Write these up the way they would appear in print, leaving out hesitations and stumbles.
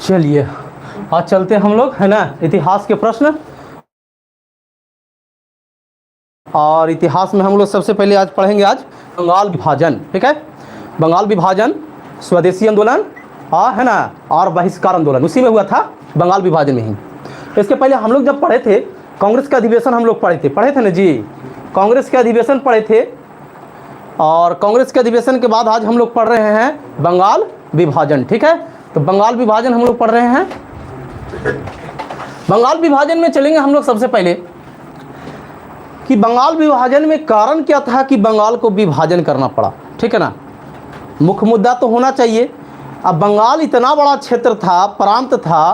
चलिए आज चलते हम लोग, है ना, इतिहास के प्रश्न। और इतिहास में हम लोग सबसे पहले आज पढ़ेंगे आज बंगाल विभाजन। ठीक है, बंगाल विभाजन, स्वदेशी आंदोलन और, है ना, और बहिष्कार आंदोलन उसी में हुआ था, बंगाल विभाजन में ही। इसके पहले हम लोग जब पढ़े थे कांग्रेस का अधिवेशन हम लोग पढ़े थे ना जी, कांग्रेस के अधिवेशन पढ़े थे। और कांग्रेस के अधिवेशन के बाद आज हम लोग पढ़ रहे हैं बंगाल विभाजन। ठीक है, तो बंगाल विभाजन हम लोग पढ़ रहे हैं। बंगाल विभाजन में चलेंगे हम लोग सबसे पहले कि बंगाल विभाजन में कारण क्या था कि बंगाल को विभाजन करना पड़ा। ठीक है ना, मुख्य मुद्दा तो होना चाहिए। अब बंगाल इतना बड़ा क्षेत्र था, प्रांत था,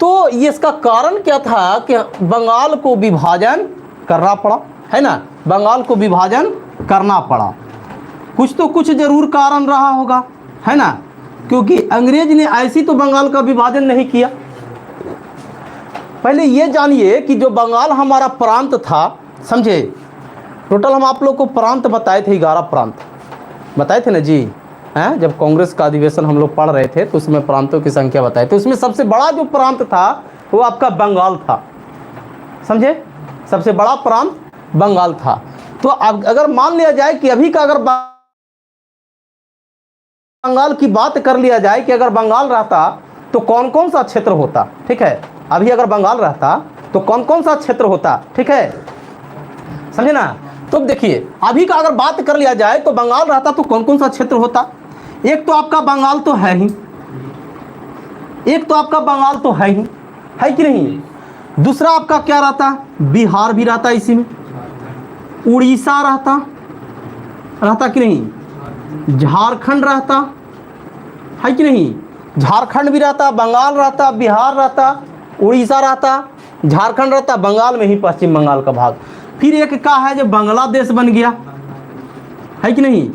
तो ये इसका कारण क्या था कि बंगाल को विभाजन करना पड़ा, है ना, बंगाल को विभाजन करना पड़ा। कुछ तो कुछ जरूर कारण रहा होगा, है ना, क्योंकि अंग्रेज ने ऐसी तो बंगाल का विभाजन नहीं किया। पहले ये जानिए कि जो बंगाल हमारा प्रांत था, समझे, टोटल हम आप लोग को प्रांत बताए थे, 11 प्रांत बताए थे ना जी, हैं। जब कांग्रेस का अधिवेशन हम लोग पढ़ रहे थे तो उसमें प्रांतों की संख्या बताए थे। उसमें सबसे बड़ा जो प्रांत था वो आपका बंगाल था, समझे, सबसे बड़ा प्रांत बंगाल था। तो अब अगर मान लिया जाए कि अभी का अगर बंगाल की बात कर लिया जाए कि अगर बंगाल रहता तो कौन कौन सा क्षेत्र होता, ठीक है, अभी अगर बंगाल रहता तो कौन कौन सा क्षेत्र होता, ठीक है, समझे ना। तो देखिए अभी का अगर बात कर लिया जाए तो बंगाल रहता तो कौन कौन सा क्षेत्र होता। एक तो आपका बंगाल तो है ही, एक तो आपका बंगाल तो है ही, है कि नहीं। दूसरा आपका क्या रहता, बिहार भी रहता इसी में, उड़ीसा रहता कि नहीं, झारखंड रहता, है कि नहीं, झारखंड भी रहता, बंगाल रहता, बिहार रहता, उड़ीसा रहता, झारखंड रहता, बंगाल में ही पश्चिम बंगाल का भाग। फिर एक का है जो बांग्लादेश बन गया, है कि नहीं,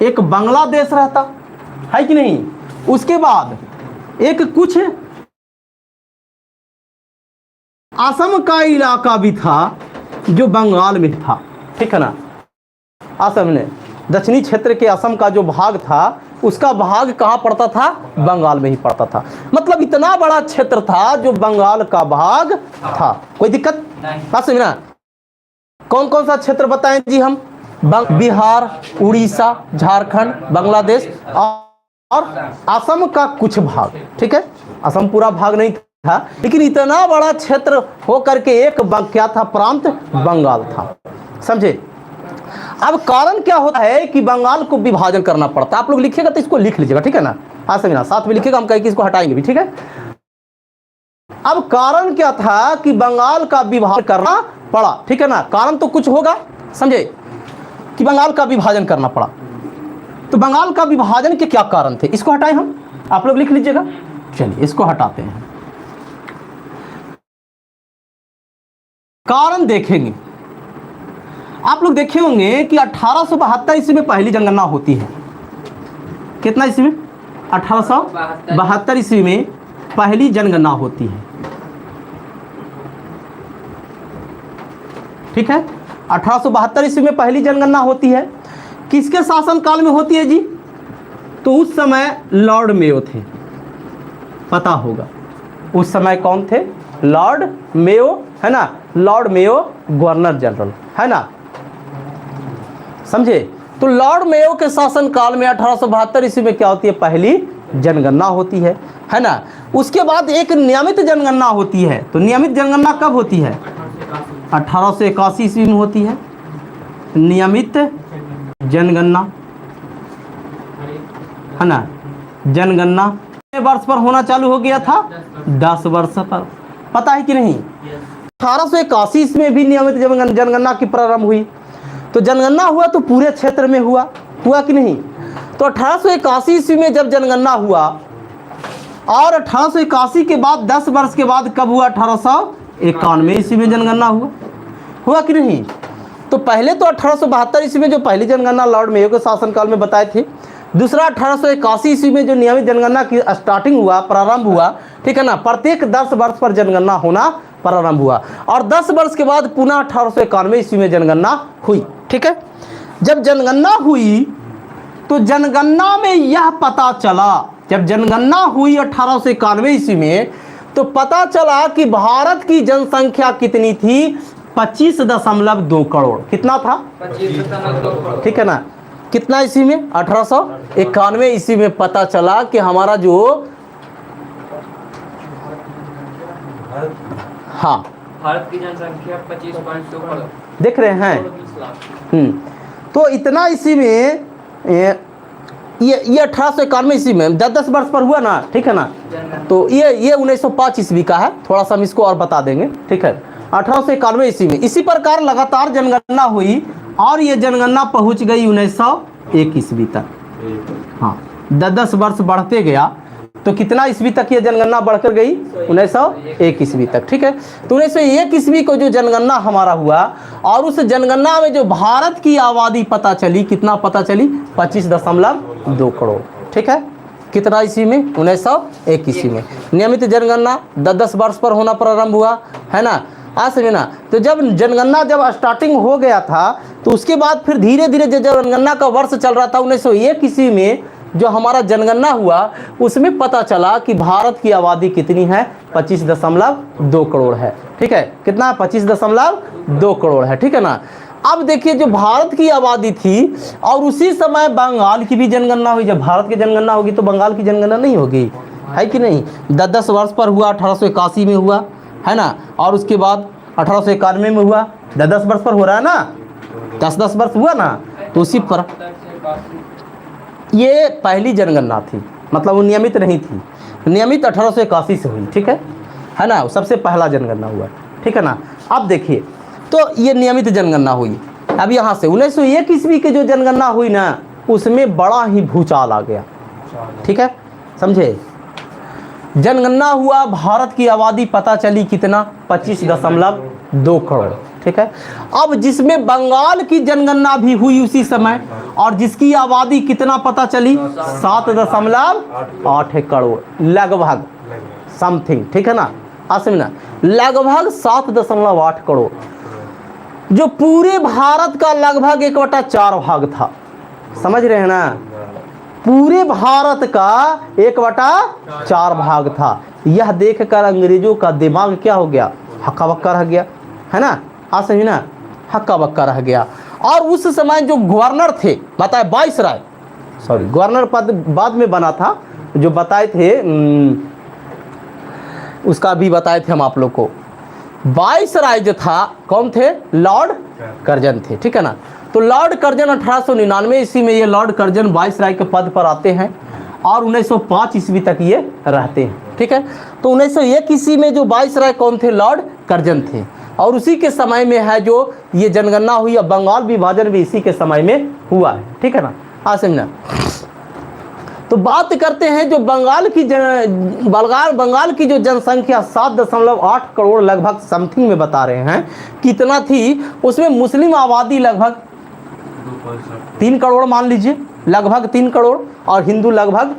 एक बांग्लादेश रहता, है कि नहीं। उसके बाद एक कुछ असम का इलाका भी था जो बंगाल में था, ठीक है ना। असम ने दक्षिणी क्षेत्र के असम का जो भाग था उसका भाग कहाँ पड़ता था, बंगाल में ही पड़ता था। मतलब इतना बड़ा क्षेत्र था जो बंगाल का भाग था। कोई दिक्कत नहीं ना। कौन कौन सा क्षेत्र बताएं जी हम, बिहार, उड़ीसा, झारखंड, बांग्लादेश और असम का कुछ भाग। ठीक है, असम पूरा भाग नहीं था, लेकिन इतना बड़ा क्षेत्र हो करके एक क्या था, प्रांत बंगाल था, समझे। अब कारण क्या होता है कि बंगाल को विभाजन करना पड़ता। आप लोग लिखिएगा तो इसको लिख लीजिएगा, ठीक है ना, आज से साथ में लिखिएगा, हम कहें कि इसको हटाएंगे भी, ठीक है। अब कारण क्या था कि बंगाल का विभाजन करना पड़ा, ठीक है ना। कारण तो कुछ होगा, समझे, कि बंगाल का विभाजन करना पड़ा। तो बंगाल का विभाजन के क्या कारण थे, इसको हटाएं हम, आप लोग लिख लीजिएगा। चलिए इसको हटाते हैं, कारण देखेंगे। आप लोग देखे होंगे कि 1872 ईस्वी में पहली जनगणना होती है। कितना ईस्वी में, 1872 ईस्वी में पहली जनगणना होती है, ठीक है। 1872 ईस्वी में पहली जनगणना होती है। किसके शासनकाल में होती है जी, तो उस समय लॉर्ड मेयो थे, पता होगा उस समय कौन थे, लॉर्ड मेयो, है ना, लॉर्ड मेयो गवर्नर जनरल, है ना, समझे। तो लॉर्ड मेयो के शासनकाल में 1872 ईस्वी में क्या होती है, पहली जनगणना होती है ना। उसके बाद एक नियमित जनगणना होती है। तो नियमित जनगणना कब होती है, 1881 ईस्वी में होती है नियमित जनगणना, है ना। जनगणना कितने वर्ष पर होना चालू हो गया था, 10 वर्ष पर, पता है कि नहीं। 1881 ईस्वी में भी नियमित जनगणना की प्रारंभ हुई। तो जनगणना हुआ तो पूरे क्षेत्र में हुआ कि नहीं। तो 1881 ईस्वी में जब जनगणना हुआ और 1881 के बाद 10 वर्ष के बाद कब हुआ, 1891 ईस्वी में जनगणना हुआ कि नहीं। तो पहले तो 1872 ईस्वी में जो पहली जनगणना लॉर्ड मेयो के शासनकाल में बताए थे। दूसरा 1881 ईस्वी में जो नियमित जनगणना की स्टार्टिंग हुआ, प्रारंभ हुआ, ठीक है ना। प्रत्येक 10 वर्ष पर जनगणना होना प्रारंभ हुआ और 10 वर्ष के बाद पुनः 1891 ईस्वी में जनगणना हुई, ठीक है। जब जनगणना हुई तो जनगणना में यह पता चला जब जनगणना हुई 1891 ईस्वी में, तो पता चला कि भारत की जनसंख्या कितनी थी, 25.2 करोड़। कितना था? 25.2 करोड़। ठीक है ना। कितना ईस्वी में? 1891 ईस्वी में पता चला कि हमारा जो, हाँ, भारत की जनसंख्या 25.2 करोड़। देख रहे हैं। 20 लाख। तो इतना ईस्वी में ये 1891 ईस्वी में 10 वर्ष पर हुआ ना, ठीक है ना। तो ये 1905 ईस्वी का है, थोड़ा सा हम इसको और बता देंगे, ठीक है। 1891 ईस्वी में इसी प्रकार लगातार जनगणना हुई और ये जनगणना पहुंच गई 1901 ईस्वी तक। हाँ, 10 वर्ष बढ़ते गया तो कितना ईस्वी तक ये जनगणना बढ़कर गई? 1901 ईस्वी तक, ठीक है। तो 1901 ईस्वी को जो जनगणना हमारा हुआ और उस जनगणना में जो भारत की आबादी पता चली, कितना पता चली? 25.2 करोड़, ठीक है। कितना ईस्वी में? 1901 ईस्वी में। नियमित जनगणना 10 वर्ष पर होना प्रारंभ हुआ, है ना। आज समझे ना। तो जब जनगणना जब स्टार्टिंग हो गया था, तो उसके बाद फिर धीरे धीरे जो जनगणना का वर्ष चल रहा था 1901 ईस्वी में जो हमारा जनगणना हुआ, उसमें पता चला कि भारत की आबादी कितनी है? 25.2 करोड़ है, ठीक है। कितना? 25.2 करोड़ है, ठीक है ना। अब देखिए, जो भारत की आबादी थी और उसी समय बंगाल की भी जनगणना हुई। जब भारत की जनगणना होगी तो बंगाल की जनगणना नहीं होगी, है कि नहीं। 10 वर्ष पर हुआ, 1881 में हुआ, है ना। और उसके बाद 1891 में हुआ, 10 वर्ष पर हो रहा है ना, 10 वर्ष हुआ ना। तो उसी पर ये पहली जनगणना थी, मतलब वो नियमित नहीं थी। नियमित 1881 से हुई, ठीक है ना। सबसे पहला जनगणना हुआ, ठीक है ना। अब देखिए, तो ये नियमित जनगणना हुई। अब यहाँ से 1901 ईस्वी की जो जनगणना हुई ना, उसमें बड़ा ही भूचाल आ गया, ठीक है, समझे। जनगणना हुआ, भारत की आबादी पता चली कितना? 25.2 करोड़, ठीक है। अब जिसमें बंगाल की जनगणना भी हुई उसी समय, और जिसकी आबादी कितना पता चली? 7.8 करोड़, लगभग समथिंग, ठीक है ना। आसमिना लगभग 7.8 करोड़, जो पूरे भारत का लगभग 1/4 भाग था। समझ रहे हैं ना। पूरे भारत का 1/4 भाग था। यह देखकर अंग्रेजों का दिमाग क्या हो गया? हक्का बक्का रह गया, है ना। आज समझे ना, हक्का बक्का रह गया। और उस समय जो गवर्नर थे, बताए वाइसराय, सॉरी गवर्नर पद बाद में बना था, जो बताए थे उसका भी बताए थे हम आप लोग को। वाइसराय जो था, कौन थे? लॉर्ड कर्जन थे, ठीक है ना। तो लॉर्ड कर्जन 1899 ईस्वी में ये लॉर्ड कर्जन वाइसराय के पद पर आते हैं और 1905 ईस्वी तक ये रहते हैं, ठीक है। तो 1901 ईस्वी में जो वाइसराय कौन थे? लॉर्ड कर्जन थे। और उसी के समय में है जो ये जनगणना हुई। और बंगाल विभाजन भी इसी के समय में हुआ है, ठीक है ना। हाँ समझना। तो बात करते हैं जो बंगाल की जो जनसंख्या 7.8 करोड़ लगभग समथिंग में बता रहे हैं कितना थी। उसमें मुस्लिम आबादी लगभग 3 करोड़ मान लीजिए, लगभग 3 करोड़, और हिंदू लगभग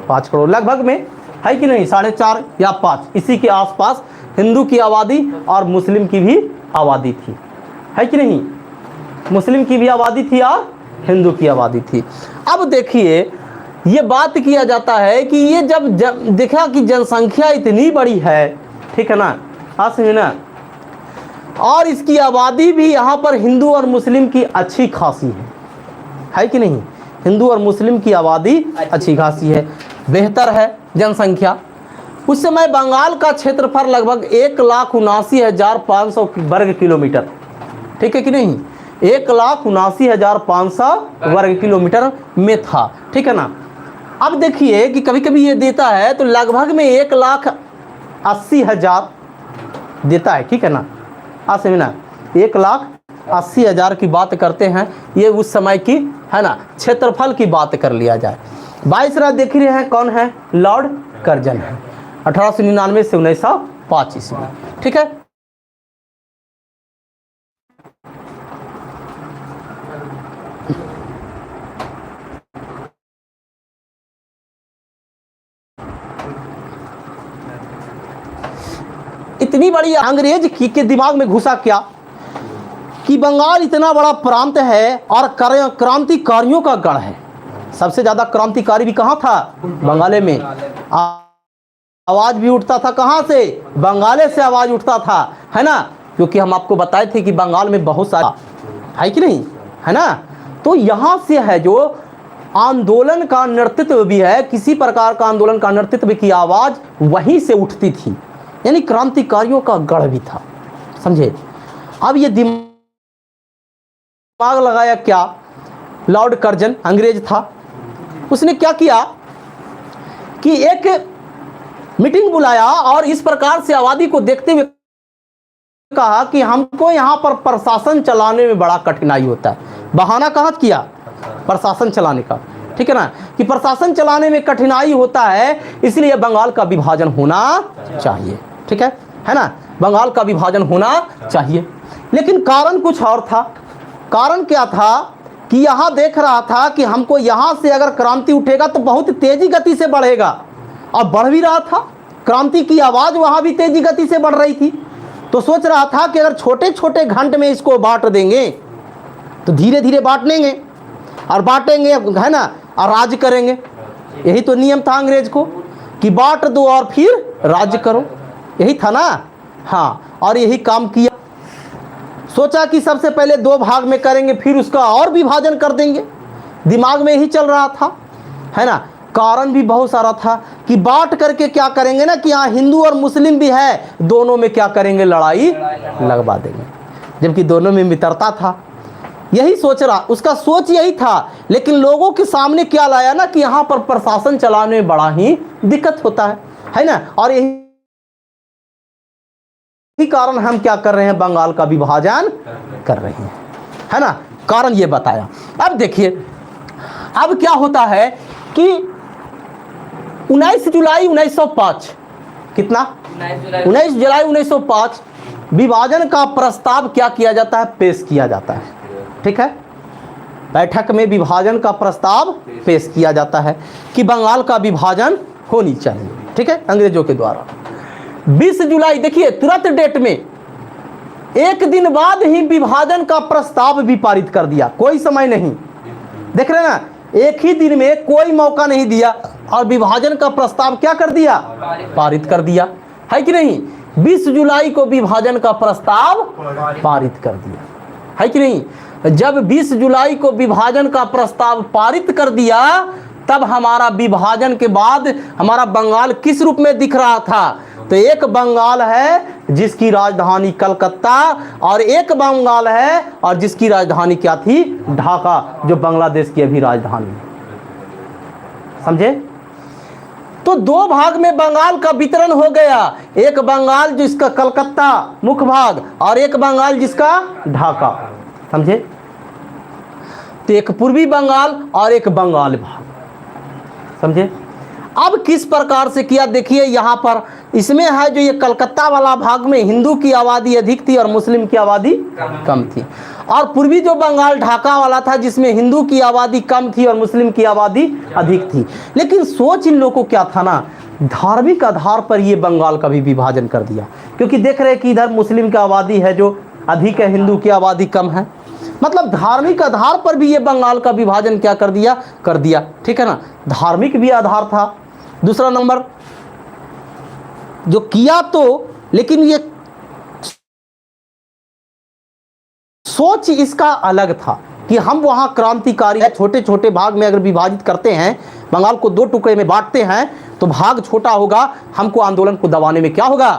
5 करोड़, लगभग में है कि नहीं, 4.5 या 5 इसी के आसपास हिंदू की आबादी और मुस्लिम की भी आबादी थी, है कि नहीं। मुस्लिम की भी आबादी थी और हिंदू की आबादी थी। अब देखिए, ये बात किया जाता है कि ये जब देखा कि जनसंख्या इतनी बड़ी है, ठीक है ना, आज समझे ना, और इसकी आबादी भी यहाँ पर हिंदू और मुस्लिम की अच्छी खासी है कि नहीं। हिंदू और मुस्लिम की आबादी अच्छी खासी है, बेहतर है जनसंख्या। उस समय बंगाल का क्षेत्रफल लगभग 1,79,500 वर्ग किलोमीटर, ठीक है कि नहीं, 1,79,500 वर्ग किलोमीटर में था, ठीक है ना। अब देखिए कि कभी कभी ये देता है तो लगभग में 1,80,000 देता है, ठीक है ना। आज समझना, 1,80,000 की बात करते हैं, ये उस समय की है ना, क्षेत्रफल की बात कर लिया जाए। वाइसराय देख रहे हैं कौन है? लॉर्ड कर्जन है, 1899 से 1905 ईस्वी, ठीक है। इतनी बड़ी अंग्रेज के दिमाग में घुसा क्या कि बंगाल इतना बड़ा प्रांत है और क्रांतिकारियों का गढ़ है, सबसे ज़्यादा क्रांतिकारी भी कहाँ था? बंगाले में। आवाज़ भी उठता था कहाँ से? बंगाले से आवाज़ उठता था, है ना, क्योंकि हम आपको बताए थे कि बंगाल में बहुत सारा है कि नहीं, है ना। तो यहाँ से है जो आंदोलन का नेतृत्व भी है, किसी प्रकार का आंदोलन का नेतृत्व की आवाज़ वहीं से उठती थी, यानी क्रांतिकारियों का गढ़ भी था, समझे। अब ये दिमाग लगाया क्या? लॉर्ड कर्जन अंग्रेज था, उसने क्या किया कि एक मीटिंग बुलाया और इस प्रकार से आबादी को देखते हुए कहा कि हमको यहाँ पर प्रशासन चलाने में बड़ा कठिनाई होता है। बहाना कहाँ किया? प्रशासन चलाने का, ठीक है ना, कि प्रशासन चलाने में कठिनाई होता है, इसलिए बंगाल का विभाजन होना चाहिए, ठीक है ना, बंगाल का विभाजन होना चाहिए। लेकिन कारण कुछ और था। कारण क्या था कि यहाँ देख रहा था कि हमको यहाँ से अगर क्रांति उठेगा तो बहुत तेजी गति से बढ़ेगा, और बढ़ भी रहा था। क्रांति की आवाज़ वहाँ भी तेजी गति से बढ़ रही थी। तो सोच रहा था कि अगर छोटे छोटे घंटे में इसको बांट देंगे तो धीरे धीरे बांट लेंगे और बांटेंगे, है ना, और राज करेंगे। यही तो नियम था अंग्रेज को कि बांट दो और फिर राज्य करो, यही था ना। हाँ, और यही काम किया। सोचा कि सबसे पहले 2 भाग में करेंगे, फिर उसका और विभाजन कर देंगे। दिमाग में यही चल रहा था, है ना। कारण भी बहुत सारा था कि बांट करके क्या करेंगे ना, कि यहाँ हिंदू और मुस्लिम भी है, दोनों में क्या करेंगे, लड़ाई लगवा देंगे, जबकि दोनों में मित्रता था। यही सोच रहा, उसका सोच यही था। लेकिन लोगों के सामने क्या लाया ना कि यहाँ पर प्रशासन चलाने में बड़ा ही दिक्कत होता है ना। और यही कारण हम क्या कर रहे हैं, बंगाल का विभाजन कर रहे हैं, है ना। कारण ये बताया। अब देखिए, अब क्या होता है कि 19 जुलाई 1905, कितना, 19 जुलाई 1905 विभाजन का प्रस्ताव क्या किया जाता है, पेश किया जाता है, ठीक है। बैठक में विभाजन का प्रस्ताव पेश किया जाता है कि बंगाल का विभाजन होनी चाहिए, ठीक है, अंग्रेजों के द्वारा। 20 जुलाई, देखिए तुरंत डेट में, एक दिन बाद ही विभाजन का प्रस्ताव भी पारित कर दिया, कोई समय नहीं, देख रहे हैं ना, एक ही दिन में कोई मौका नहीं दिया और विभाजन का प्रस्ताव क्या कर दिया, पारित कर दिया, है कि नहीं। 20 जुलाई को विभाजन का प्रस्ताव पारित कर दिया, है कि नहीं। जब 20 जुलाई को विभाजन का प्रस्ताव पारित कर दिया, तब हमारा विभाजन के बाद हमारा बंगाल किस रूप में दिख रहा था, तो एक बंगाल है जिसकी राजधानी कलकत्ता, और एक बंगाल है और जिसकी राजधानी क्या थी, ढाका, जो बांग्लादेश की अभी राजधानी है, समझे। तो 2 भाग में बंगाल का वितरण हो गया, एक बंगाल जिसका कलकत्ता मुख्य भाग और एक बंगाल जिसका ढाका, समझे। तो एक पूर्वी बंगाल और एक बंगाल भाग, समझे। अब किस प्रकार से किया, देखिए यहाँ पर इसमें है जो ये कलकत्ता वाला भाग में हिंदू की आबादी अधिक थी और मुस्लिम की आबादी कम थी, और पूर्वी जो बंगाल ढाका वाला था जिसमें हिंदू की आबादी कम थी और मुस्लिम की आबादी अधिक थी। लेकिन सोच इन लोगों को क्या था ना, धार्मिक आधार पर ये बंगाल का भी विभाजन कर दिया, क्योंकि देख रहे हैं कि इधर मुस्लिम की आबादी है जो अधिक है, हिंदू की आबादी कम है, मतलब धार्मिक आधार पर भी ये बंगाल का विभाजन क्या कर दिया, ठीक है ना। धार्मिक भी आधार था। दूसरा नंबर जो किया तो, लेकिन ये सोच इसका अलग था कि हम वहां क्रांतिकारी है, छोटे छोटे भाग में अगर विभाजित करते हैं, बंगाल को 2 टुकड़े में बांटते हैं तो भाग छोटा होगा, हमको आंदोलन को दबाने में क्या होगा,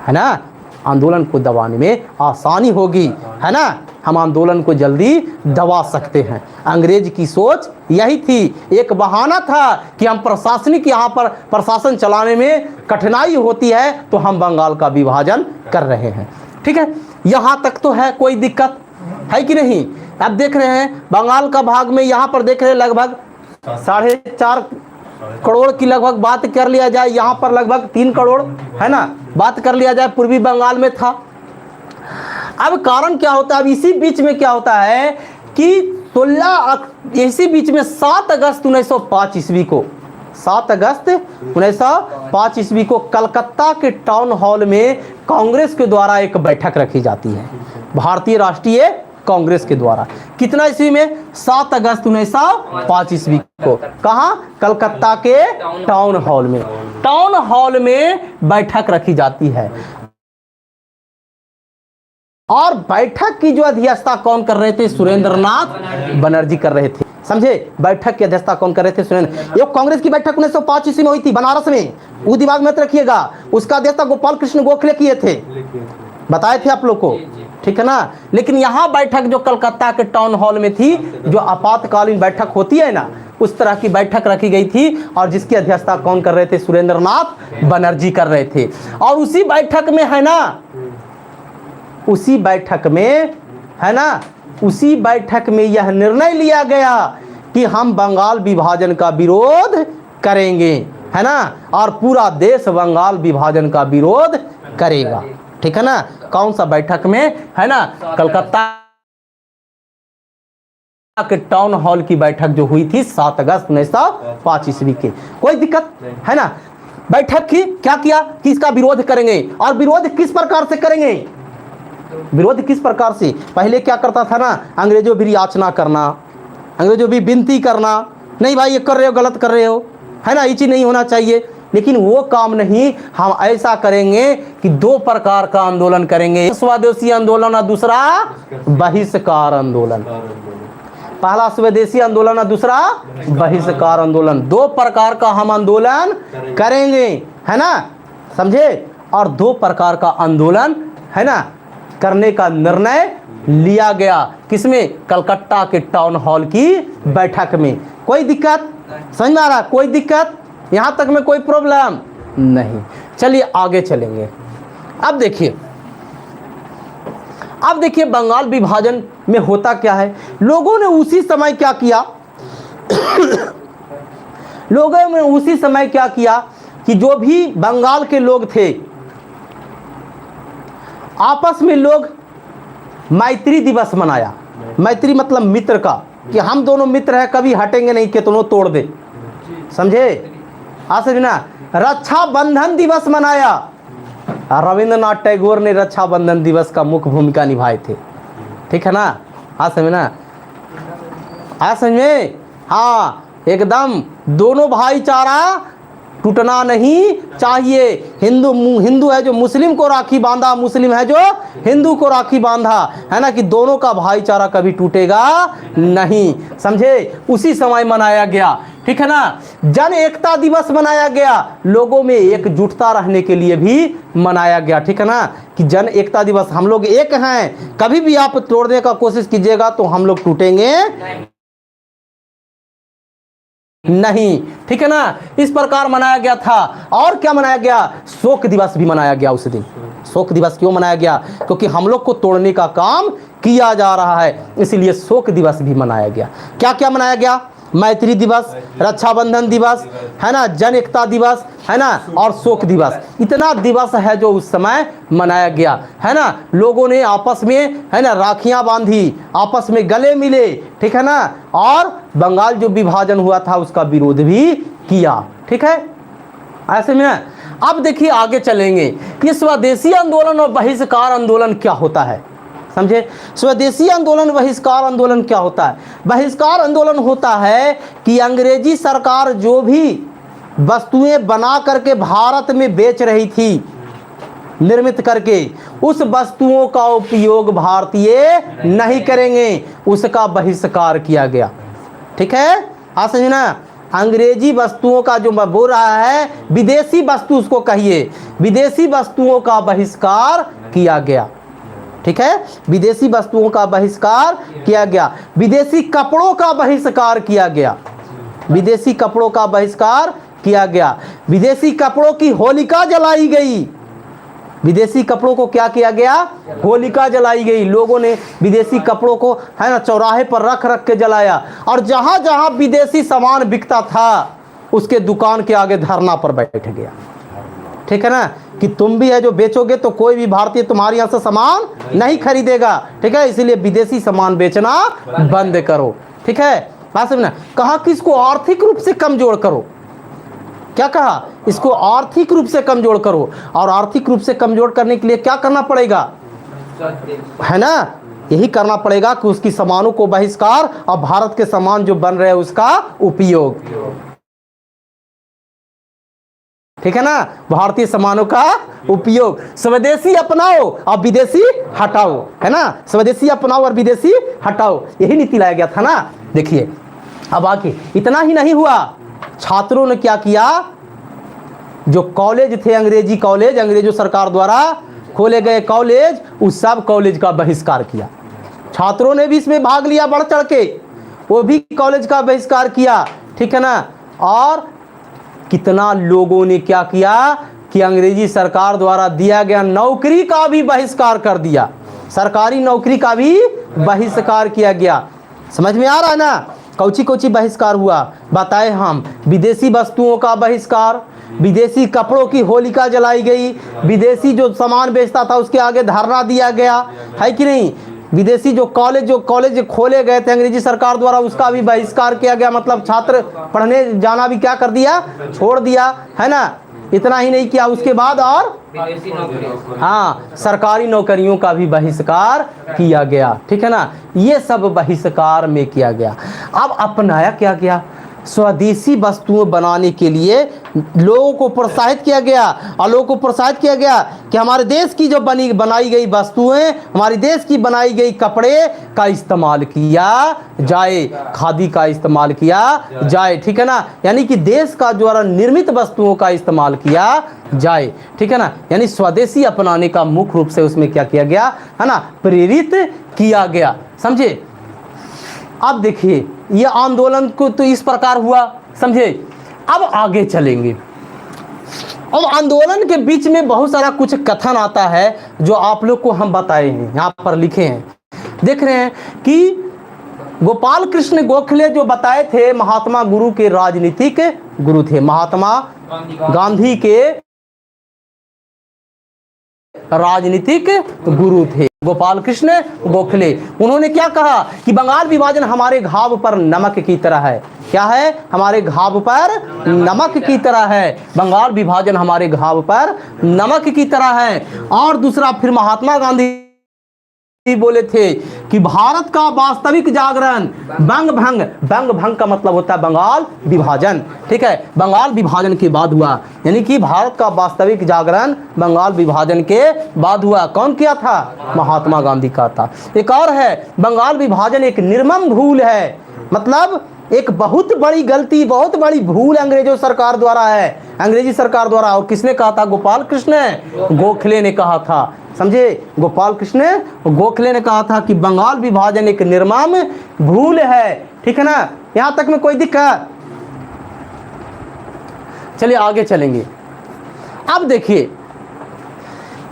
है ना, आंदोलन को दबाने में आसानी होगी, है ना, हम आंदोलन को जल्दी दबा सकते हैं। अंग्रेज की सोच यही थी। एक बहाना था कि हम प्रशासनिक यहाँ पर प्रशासन चलाने में कठिनाई होती है तो हम बंगाल का विभाजन कर रहे हैं, ठीक है। यहाँ तक तो है, कोई दिक्कत है कि नहीं। अब देख रहे हैं बंगाल का भाग में, यहाँ पर देख रहे हैं लगभग 4.5 करोड़ की लगभग बात कर लिया जाए, यहाँ पर लगभग 3 करोड़, है ना, बात कर लिया जाए, पूर्वी बंगाल में था। अब कारण क्या होता है, अब इसी बीच में क्या होता है कि इसी बीच में 7 अगस्त 1905 ईस्वी को, 7 अगस्त 1905 ईस्वी को कलकत्ता के टाउन हॉल में कांग्रेस के द्वारा एक बैठक रखी जाती है, भारतीय राष्ट्रीय कांग्रेस के द्वारा। कितना ईस्वी में? 7 अगस्त 1905 ईस्वी को। कहाँ? कलकत्ता के टाउन हॉल में। टाउन हॉल में बैठक रखी जाती है और बैठक की जो अध्यक्षता कौन कर रहे थे? सुरेंद्रनाथ बनर्जी कर रहे थे। समझे? बैठक की अध्यक्षता कौन कर रहे थे? सुरेंद्र। ये कांग्रेस की बैठक 1905 ईस्वी में हुई थी बनारस में, वो दिमाग में रखिएगा। उसका अध्यक्षता गोपाल कृष्ण गोखले किए थे, बताए थे आप लोग को, ठीक है ना। लेकिन यहाँ बैठक जो कलकत्ता के टाउन हॉल में थी, जो आपातकालीन बैठक होती है ना, उस तरह की बैठक रखी गई थी और जिसकी अध्यक्षता कौन कर रहे थे? सुरेंद्रनाथ बनर्जी कर रहे थे। और उसी बैठक में है ना, उसी बैठक में है ना, उसी बैठक में यह निर्णय लिया गया कि हम बंगाल विभाजन का विरोध करेंगे, है ना, और पूरा देश बंगाल विभाजन का विरोध करेगा, ठीक है ना। कौन सा बैठक में? है ना, कलकत्ता के टाउन हॉल की बैठक जो हुई थी 7 अगस्त 1905 ईस्वी के। कोई दिक्कत है ना? बैठक की क्या किया कि इसका विरोध करेंगे। और विरोध किस प्रकार से करेंगे? विरोध किस प्रकार से? पहले क्या करता था ना, अंग्रेजों भी याचना करना, अंग्रेजों भी विनती करना, नहीं भाई ये कर रहे हो, गलत कर रहे हो, है ना, ये चीज नहीं होना चाहिए। लेकिन वो काम नहीं, हम ऐसा करेंगे कि 2 प्रकार का आंदोलन करेंगे, स्वदेशी आंदोलन और दूसरा बहिष्कार आंदोलन। पहला स्वदेशी आंदोलन और दूसरा बहिष्कार आंदोलन। 2 प्रकार का हम आंदोलन करेंगे, है ना, समझे। और 2 प्रकार का आंदोलन, है ना, करने का निर्णय लिया गया। किसमें? कलकत्ता के टाउन हॉल की बैठक में। कोई दिक्कत? समझ में आ रहा? कोई दिक्कत? यहां तक में कोई प्रॉब्लम नहीं। चलिए आगे चलेंगे। अब देखिए बंगाल विभाजन में होता क्या है। लोगों ने उसी समय क्या किया लोगों ने उसी समय क्या किया कि जो भी बंगाल के लोग थे, आपस में लोग मैत्री दिवस मनाया। मैत्री मतलब मित्र का, कि हम दोनों मित्र हैं, कभी हटेंगे नहीं, कितनों तोड़ दे, समझे। समझना। रक्षाबंधन दिवस मनाया। रविंद्रनाथ टैगोर ने रक्षाबंधन दिवस का मुख्य भूमिका निभाए थे, ठीक है ना। समझना, समझ में? हाँ, एकदम दोनों भाईचारा टूटना नहीं चाहिए। हिंदू है जो मुस्लिम को राखी बांधा, मुस्लिम है जो हिंदू को राखी बांधा, है ना, कि दोनों का भाईचारा कभी टूटेगा नहीं, समझे। उसी समय मनाया गया, ठीक है ना। जन एकता दिवस मनाया गया, लोगों में एकजुटता रहने के लिए भी मनाया गया, ठीक है ना, कि जन एकता दिवस, हम लोग एक हैं, कभी भी आप तोड़ने का कोशिश कीजिएगा तो हम लोग टूटेंगे नहीं, ठीक है ना। इस प्रकार मनाया गया था। और क्या मनाया गया? शोक दिवस भी मनाया गया उस दिन। शोक दिवस क्यों मनाया गया? क्योंकि हम लोग को तोड़ने का काम किया जा रहा है, इसलिए शोक दिवस भी मनाया गया। क्या क्या मनाया गया? मैत्री दिवस, रक्षाबंधन दिवस, है ना, जन एकता दिवस, है ना, और शोक दिवस। इतना दिवस है जो उस समय मनाया गया, है ना। लोगों ने आपस में, है ना, राखियां बांधी, आपस में गले मिले, ठीक है ना, और बंगाल जो विभाजन हुआ था उसका विरोध भी किया, ठीक है। ऐसे में अब देखिए आगे चलेंगे, ये स्वदेशी आंदोलन और बहिष्कार आंदोलन क्या होता है, समझे। स्वदेशी आंदोलन, बहिष्कार आंदोलन क्या होता है? बहिष्कार आंदोलन होता है कि अंग्रेजी सरकार जो भी वस्तुएं बना करके भारत में बेच रही थी, निर्मित करके, उस वस्तुओं का उपयोग भारतीय नहीं करेंगे, उसका बहिष्कार किया गया, ठीक है। आप समझना, अंग्रेजी वस्तुओं का जो मैं बोल रहा है, विदेशी वस्तु उसको कहिए, विदेशी वस्तुओं का बहिष्कार किया गया, ठीक है। विदेशी वस्तुओं का बहिष्कार किया गया। विदेशी कपड़ों का बहिष्कार किया गया, विदेशी कपड़ों का बहिष्कार किया गया। विदेशी कपड़ों की होलिका जलाई गई। विदेशी कपड़ों को क्या किया गया? होलिका जलाई गई। लोगों ने विदेशी कपड़ों को, है ना, चौराहे पर रख रख के जलाया, और जहां जहां विदेशी सामान बिकता था उसके दुकान के आगे धरना पर बैठ गया, ठीक है ना, कि तुम भी है जो बेचोगे तो कोई भी भारतीय तुम्हारे यहाँ से सामान नहीं खरीदेगा, ठीक है, इसलिए विदेशी सामान बेचना बंद करो, ठीक है। बात समझना। कहा कि इसको आर्थिक रूप से कमजोर करो। क्या कहा? इसको आर्थिक रूप से कमजोर करो। और आर्थिक रूप से कमजोर करने के लिए क्या करना पड़ेगा, है ना, यही करना पड़ेगा कि उसकी सामानों को बहिष्कार और भारत के सामान जो बन रहे हैं उसका उपयोग। ठीक है ना, भारतीय सामानों का उपयोग। स्वदेशी अपनाओ और विदेशी हटाओ, है ना, स्वदेशी अपनाओ और विदेशी हटाओ, यही नीति लाया गया था ना। देखिए अब आगे इतना ही नहीं हुआ, छात्रों ने क्या किया, जो कॉलेज थे अंग्रेजी कॉलेज, अंग्रेजों सरकार द्वारा खोले गए कॉलेज, उस सब कॉलेज का बहिष्कार किया। छात्रों ने भी इसमें भाग लिया बढ़ चढ़ के, वो भी कॉलेज का बहिष्कार किया। ठीक है ना, और कितना लोगों ने क्या किया कि अंग्रेजी सरकार द्वारा दिया गया नौकरी का भी बहिष्कार कर दिया, सरकारी नौकरी का भी बहिष्कार किया गया। समझ में आ रहा है ना, कौची कौची बहिष्कार हुआ बताए हम। विदेशी वस्तुओं का बहिष्कार, विदेशी कपड़ों की होलिका जलाई गई, विदेशी जो सामान बेचता था उसके आगे धरना दिया गया, है कि नहीं। विदेशी जो कॉलेज खोले गए थे अंग्रेजी सरकार द्वारा, उसका भी बहिष्कार किया गया। मतलब छात्र पढ़ने जाना भी क्या कर दिया, छोड़ दिया, है ना। इतना ही नहीं किया, उसके बाद और विदेशी नौकरी, हाँ, सरकारी नौकरियों का भी बहिष्कार किया गया। ठीक है ना, ये सब बहिष्कार में किया गया। अब अपनाया क्या गया, स्वदेशी वस्तुएं बनाने के लिए लोगों को प्रोत्साहित किया गया, और लोगों को प्रोत्साहित किया गया कि हमारे देश की जो बनाई गई वस्तुएं, हमारे देश की बनाई गई कपड़े का इस्तेमाल किया जाए, खादी का इस्तेमाल किया जाए। ठीक है ना, यानी कि देश का द्वारा निर्मित वस्तुओं का इस्तेमाल किया जाए। ठीक है ना, यानी स्वदेशी अपनाने का मुख्य रूप से उसमें क्या किया गया, है ना, प्रेरित किया गया। समझे। अब देखिए ये आंदोलन को तो इस प्रकार हुआ, समझे। अब आगे चलेंगे। अब आंदोलन के बीच में बहुत सारा कुछ कथन आता है जो आप लोग को हम बताए हैं, यहाँ पर लिखे हैं। देख रहे हैं कि गोपाल कृष्ण गोखले जो बताए थे महात्मा गुरु के राजनीतिक गुरु थे, महात्मा गांधी के राजनीतिक गुरु थे गोपाल कृष्ण गोखले। उन्होंने क्या कहा कि बंगाल विभाजन हमारे घाव पर नमक की तरह है। क्या है, हमारे घाव पर नमक की तरह है, बंगाल विभाजन हमारे घाव पर नमक की तरह है। और दूसरा फिर महात्मा गांधी बोले थे कि भारत का वास्तविक जागरण बंग भंग का मतलब होता है बंगाल विभाजन। ठीक है, बंगाल विभाजन के बाद हुआ, यानी कि भारत का वास्तविक जागरण बंगाल विभाजन के बाद हुआ। कौन किया था, महात्मा गांधी का था। एक और है, बंगाल विभाजन एक निर्मम भूल है, मतलब एक बहुत बड़ी गलती, बहुत बड़ी भूल अंग्रेजों सरकार द्वारा है, अंग्रेजी सरकार द्वारा। और किसने कहा था, गोपाल कृष्ण गोखले ने कहा था। समझे, गोपाल कृष्ण गोखले ने कहा था कि बंगाल विभाजन एक निर्मम भूल है। ठीक है ना, यहां तक में कोई दिक्कत। चलिए आगे चलेंगे। अब देखिए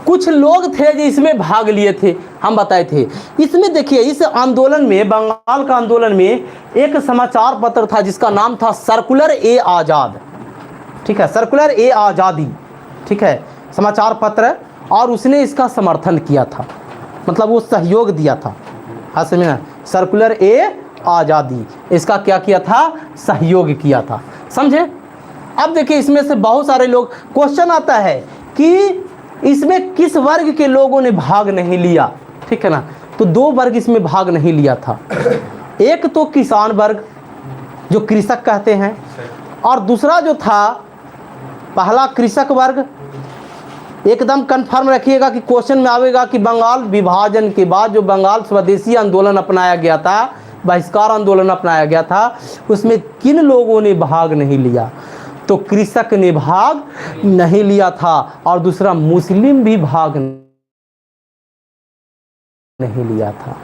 कुछ लोग थे जो इसमें भाग लिए थे, हम बताए थे। इसमें देखिए इस आंदोलन में, बंगाल का आंदोलन में एक समाचार पत्र था जिसका नाम था सर्कुलर ए आज़ाद। ठीक है, सर्कुलर ए आज़ादी। ठीक है, समाचार पत्र, और उसने इसका समर्थन किया था, मतलब वो सहयोग दिया था। हाँ समझना, सर्कुलर ए आज़ादी, इसका क्या किया था, सहयोग किया था। समझे। अब देखिए इसमें से बहुत सारे लोग, क्वेश्चन आता है कि इसमें किस वर्ग के लोगों ने भाग नहीं लिया। ठीक है ना, तो दो वर्ग इसमें भाग नहीं लिया था। एक तो किसान वर्ग जो कृषक कहते हैं, और दूसरा जो था पहला कृषक वर्ग। एकदम कंफर्म रखिएगा कि क्वेश्चन में आवेगा कि बंगाल विभाजन के बाद जो बंगाल स्वदेशी आंदोलन अपनाया गया था, बहिष्कार आंदोलन अपनाया गया था, उसमें किन लोगों ने भाग नहीं लिया। तो कृषक ने भाग नहीं लिया था, और दूसरा मुस्लिम भी भाग नहीं लिया था।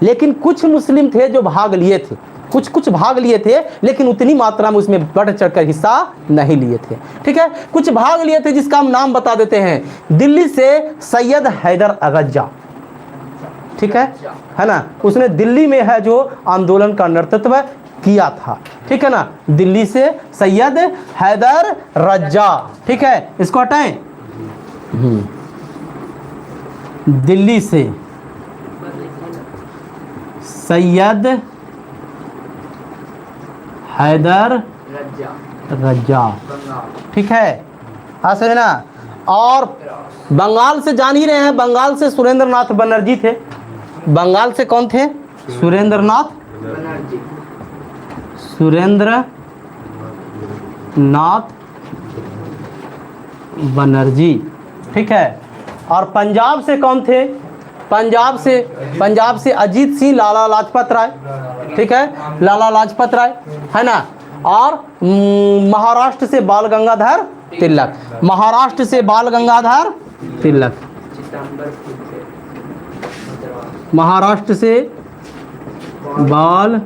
लेकिन कुछ मुस्लिम थे जो भाग लिए थे, कुछ भाग लिए थे, लेकिन उतनी मात्रा में उसमें बढ़ चढ़कर हिस्सा नहीं लिए थे। ठीक है, कुछ भाग लिए थे जिसका हम नाम बता देते हैं। दिल्ली से सैयद हैदर अगज्जा। ठीक है ना, उसने दिल्ली में है जो आंदोलन का नेतृत्व किया था। ठीक है ना, दिल्ली से सैयद हैदर रज्जा। ठीक है, इसको हटाएं। दिल्ली से सैयद हैदर रज्जा। ठीक है, समझना। और बंगाल से जान ही रहे हैं, बंगाल से सुरेंद्र नाथ बनर्जी थे। बंगाल से कौन थे? सुरेंद्र नाथ बनर्जी। सुरेंद्र नाथ बनर्जी, ठीक है। और पंजाब से कौन थे? पंजाब से अजीत सिंह, लाला लाजपत राय, ठीक है, लाला लाजपत राय, है ना। और महाराष्ट्र से बाल गंगाधर तिलक, महाराष्ट्र से बाल गंगाधर तिलक, महाराष्ट्र से बाल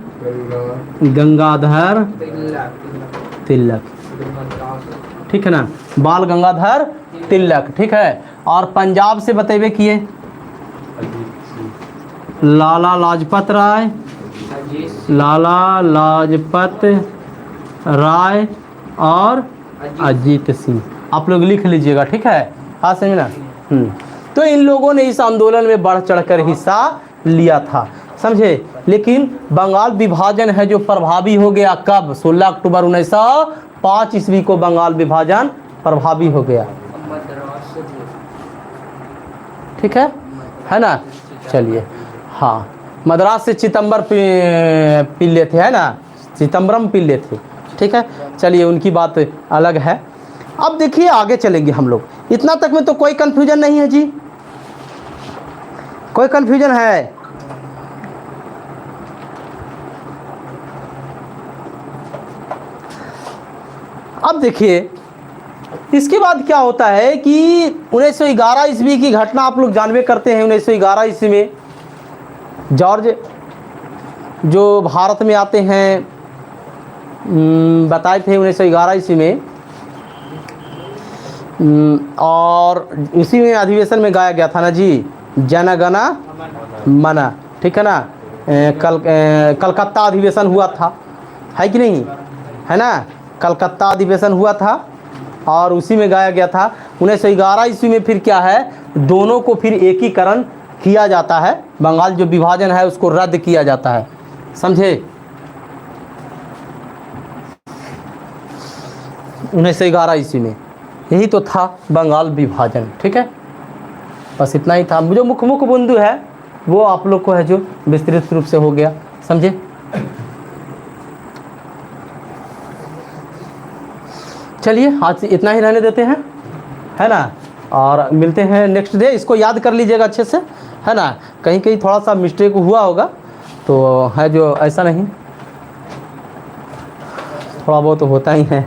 गंगाधर तिलक, ठीक है ना, बाल गंगाधर तिलक, ठीक है। और पंजाब से बतेबे किए लाला लाजपत राय, लाला लाजपत राय और अजीत सिंह। आप लोग लिख लीजिएगा, ठीक है। हाँ समझे ना। तो इन लोगों ने इस आंदोलन में बढ़ चढ़कर हिस्सा लिया था, समझे। लेकिन बंगाल विभाजन है जो प्रभावी हो गया कब? 16 अक्टूबर 1905 ईस्वी को बंगाल विभाजन प्रभावी हो गया, ठीक है ना। चलिए, हाँ, मद्रास से चिदम्बर पिल्ले थे, है ना, चिदम्बरम पिल्ले थे, ठीक है। चलिए, उनकी बात अलग है। अब देखिए आगे चलेंगे हम लोग। इतना तक में तो कोई कंफ्यूजन नहीं है जी? कोई कंफ्यूजन है? अब देखिए इसके बाद क्या होता है कि 1911 ईस्वी की घटना आप लोग जानबे करते हैं। 1911 ईस्वी में जॉर्ज जो भारत में आते हैं, बताए थे 1911 ईस्वी में, और इसी में अधिवेशन में गाया गया था ना जी, जनगण मन, ठीक है ना। कलकत्ता अधिवेशन हुआ था, है कि नहीं, है ना। कलकत्ता अधिवेशन हुआ था और उसी में गाया गया था। 1911 ईस्वी में फिर क्या है, दोनों को फिर एकीकरण किया जाता है, बंगाल जो विभाजन है उसको रद्द किया जाता है, समझे। 1911 ईस्वी में यही तो था बंगाल विभाजन, ठीक है। बस इतना ही था। जो मुख्य बिंदु है वो आप लोग को है जो विस्तृत रूप से हो गया, समझे। चलिए आज इतना ही रहने देते हैं, है ना। और मिलते हैं नेक्स्ट डे। इसको याद कर लीजिएगा अच्छे से, है ना। कहीं कहीं थोड़ा सा मिस्टेक हुआ होगा तो है जो, ऐसा नहीं, थोड़ा बहुत तो होता ही है।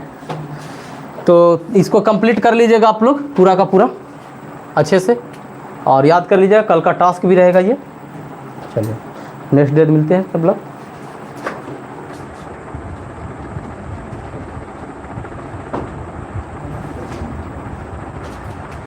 तो इसको कंप्लीट कर लीजिएगा आप लोग पूरा का पूरा अच्छे से, और याद कर लीजिएगा। कल का टास्क भी रहेगा ये। चलिए नेक्स्ट डे मिलते हैं सब लोग।